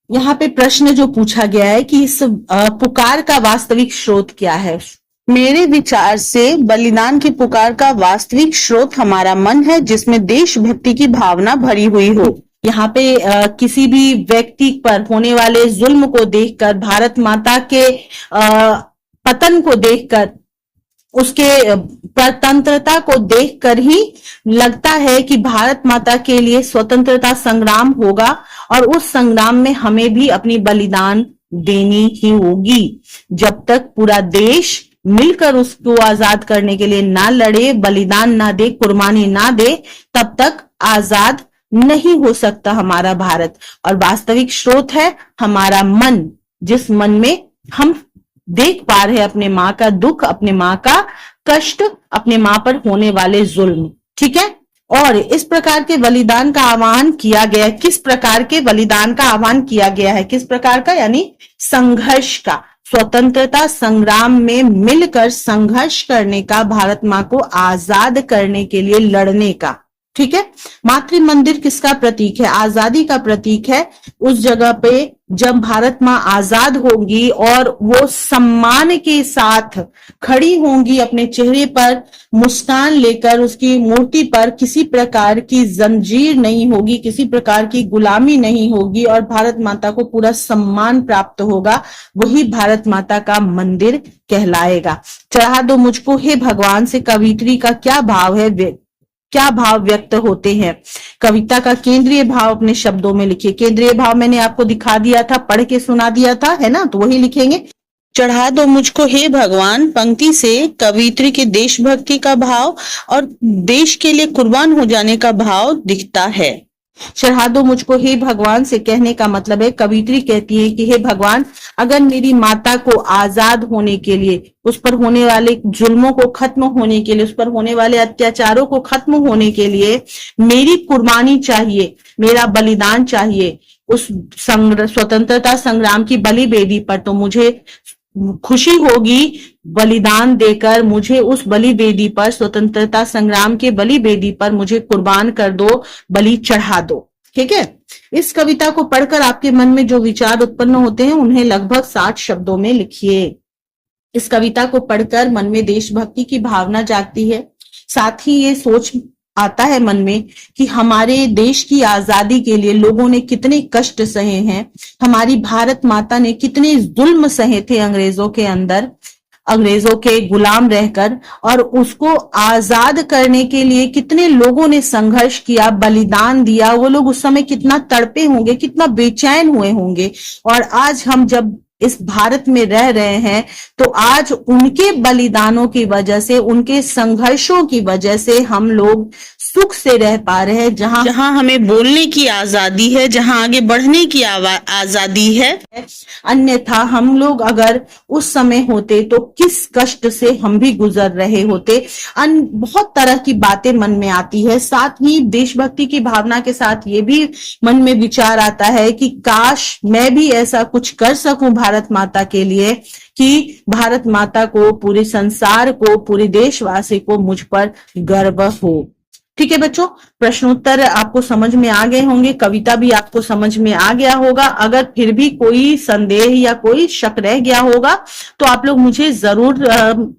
यहाँ पे प्रश्न जो पूछा गया है कि इस पुकार का वास्तविक स्रोत क्या है? मेरे विचार से बलिदान की पुकार का वास्तविक स्रोत हमारा मन है, जिसमें देशभक्ति की भावना भरी हुई हो। यहाँ पे किसी भी व्यक्ति पर होने वाले जुल्म को देखकर, भारत माता के पतन को देखकर, उसके परतंत्रता को देखकर ही लगता है कि भारत माता के लिए स्वतंत्रता संग्राम होगा और उस संग्राम में हमें भी अपनी बलिदान देनी ही होगी। जब तक पूरा देश मिलकर उसको आजाद करने के लिए ना लड़े, बलिदान ना दे, कुर्बानी ना दे, तब तक आजाद नहीं हो सकता हमारा भारत। और वास्तविक स्रोत है हमारा मन, जिस मन में हम देख पा रहे हैं अपने माँ का दुख, अपने माँ का कष्ट, अपने माँ पर होने वाले जुल्म। ठीक है, और इस प्रकार के बलिदान का आह्वान किया गया। किस प्रकार के बलिदान का आह्वान किया गया है? किस प्रकार का? यानी संघर्ष का, स्वतंत्रता संग्राम में मिलकर संघर्ष करने का, भारत माँ को आजाद करने के लिए लड़ने का। ठीक है, मातृ मंदिर किसका प्रतीक है? आजादी का प्रतीक है। उस जगह पे जब भारत माँ आजाद होंगी और वो सम्मान के साथ खड़ी होंगी, अपने चेहरे पर मुस्कान लेकर, उसकी मूर्ति पर किसी प्रकार की जंजीर नहीं होगी, किसी प्रकार की गुलामी नहीं होगी और भारत माता को पूरा सम्मान प्राप्त होगा, वही भारत माता का मंदिर कहलाएगा। चढ़ा दो मुझको हे भगवान से कवित्री का क्या भाव है, क्या भाव व्यक्त होते हैं? कविता का केंद्रीय भाव अपने शब्दों में लिखिए। केंद्रीय भाव मैंने आपको दिखा दिया था, पढ़ के सुना दिया था, है ना, तो वही लिखेंगे। चढ़ा दो मुझको हे भगवान पंक्ति से कवित्री के देशभक्ति का भाव और देश के लिए कुर्बान हो जाने का भाव दिखता है। चढ़ा दो मुझको हे भगवान से कहने का मतलब है, कवित्री कहती है कि हे भगवान, अगर मेरी माता को आजाद होने के लिए, उस पर होने वाले जुल्मों को खत्म होने के लिए, उस पर होने वाले अत्याचारों को खत्म होने के लिए मेरी कुर्बानी चाहिए, मेरा बलिदान चाहिए उस स्वतंत्रता संग्राम की बलि वेदी पर, तो मुझे खुशी होगी बलिदान देकर, मुझे उस बलि वेदी पर, स्वतंत्रता संग्राम के बलि वेदी पर मुझे कुर्बान कर दो, बलि चढ़ा दो। ठीक है, इस कविता को पढ़कर आपके मन में जो विचार उत्पन्न होते हैं उन्हें लगभग 60 शब्दों में लिखिए। इस कविता को पढ़कर मन में देशभक्ति की भावना जागती है, साथ ही ये सोच आता है मन में कि हमारे देश की आजादी के लिए लोगों ने कितने कष्ट सहे हैं, हमारी भारत माता ने कितने जुल्म सहे थे अंग्रेजों के अंदर, अंग्रेजों के गुलाम रहकर, और उसको आजाद करने के लिए कितने लोगों ने संघर्ष किया, बलिदान दिया। वो लोग उस समय कितना तड़पे होंगे, कितना बेचैन हुए होंगे। और आज हम जब इस भारत में रह रहे हैं तो आज उनके बलिदानों की वजह से, उनके संघर्षों की वजह से हम लोग सुख से रह पा रहे हैं, जहां हमें बोलने की आजादी है, जहां आगे बढ़ने की आजादी है। अन्यथा हम लोग अगर उस समय होते तो किस कष्ट से हम भी गुजर रहे होते। बहुत तरह की बातें मन में आती है, साथ ही देशभक्ति की भावना के साथ ये भी मन में विचार आता है कि काश मैं भी ऐसा कुछ कर सकूं भारत माता के लिए कि भारत माता को, पूरे संसार को, पूरे देशवासी को मुझ पर गर्व हो। ठीक है बच्चों, प्रश्नोत्तर आपको समझ में आ गए होंगे, कविता भी आपको समझ में आ गया होगा। अगर फिर भी कोई संदेह या कोई शक रह गया होगा तो आप लोग मुझे जरूर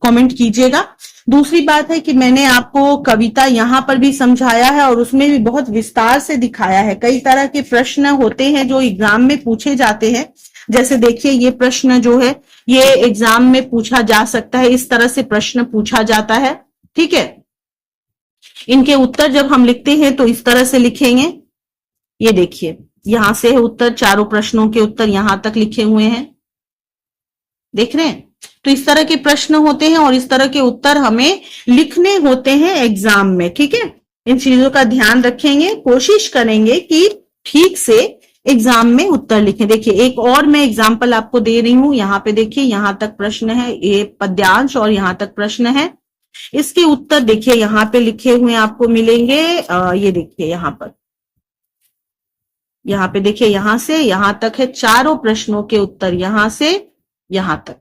कमेंट कीजिएगा। दूसरी बात है कि मैंने आपको कविता यहाँ पर भी समझाया है और उसमें भी बहुत विस्तार से दिखाया है। कई तरह के प्रश्न होते हैं जो एग्जाम में पूछे जाते हैं। जैसे देखिए, ये प्रश्न जो है ये एग्जाम में पूछा जा सकता है, इस तरह से प्रश्न पूछा जाता है। ठीक है, इनके उत्तर जब हम लिखते हैं तो इस तरह से लिखेंगे। ये देखिए, यहां से है उत्तर, चारों प्रश्नों के उत्तर यहां तक लिखे हुए हैं, देख रहे हैं। तो इस तरह के प्रश्न होते हैं और इस तरह के उत्तर हमें लिखने होते हैं एग्जाम में। ठीक है, इन चीजों का ध्यान रखेंगे, कोशिश करेंगे कि ठीक से एग्जाम में उत्तर लिखें। देखिए, एक और मैं एग्जाम्पल आपको दे रही हूं। यहाँ पे देखिए, यहां तक प्रश्न है, ये पद्यांश और यहां तक प्रश्न है। इसके उत्तर देखिए यहाँ पे लिखे हुए आपको मिलेंगे। ये देखिए यहाँ पे देखिए, यहां से यहां तक है, चारों प्रश्नों के उत्तर यहां से यहां तक।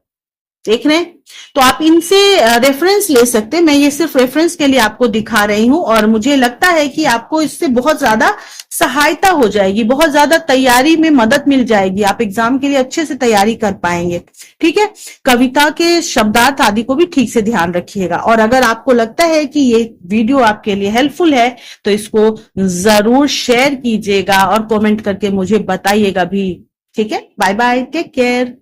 देख रहे हैं? तो आप इनसे रेफरेंस ले सकते हैं। मैं ये सिर्फ रेफरेंस के लिए आपको दिखा रही हूं और मुझे लगता है कि आपको इससे बहुत ज्यादा सहायता हो जाएगी, बहुत ज्यादा तैयारी में मदद मिल जाएगी, आप एग्जाम के लिए अच्छे से तैयारी कर पाएंगे। ठीक है, कविता के शब्दार्थ आदि को भी ठीक से ध्यान रखिएगा। और अगर आपको लगता है कि ये वीडियो आपके लिए हेल्पफुल है तो इसको जरूर शेयर कीजिएगा और कमेंट करके मुझे बताइएगा भी। ठीक है, बाय बाय, टेक केयर।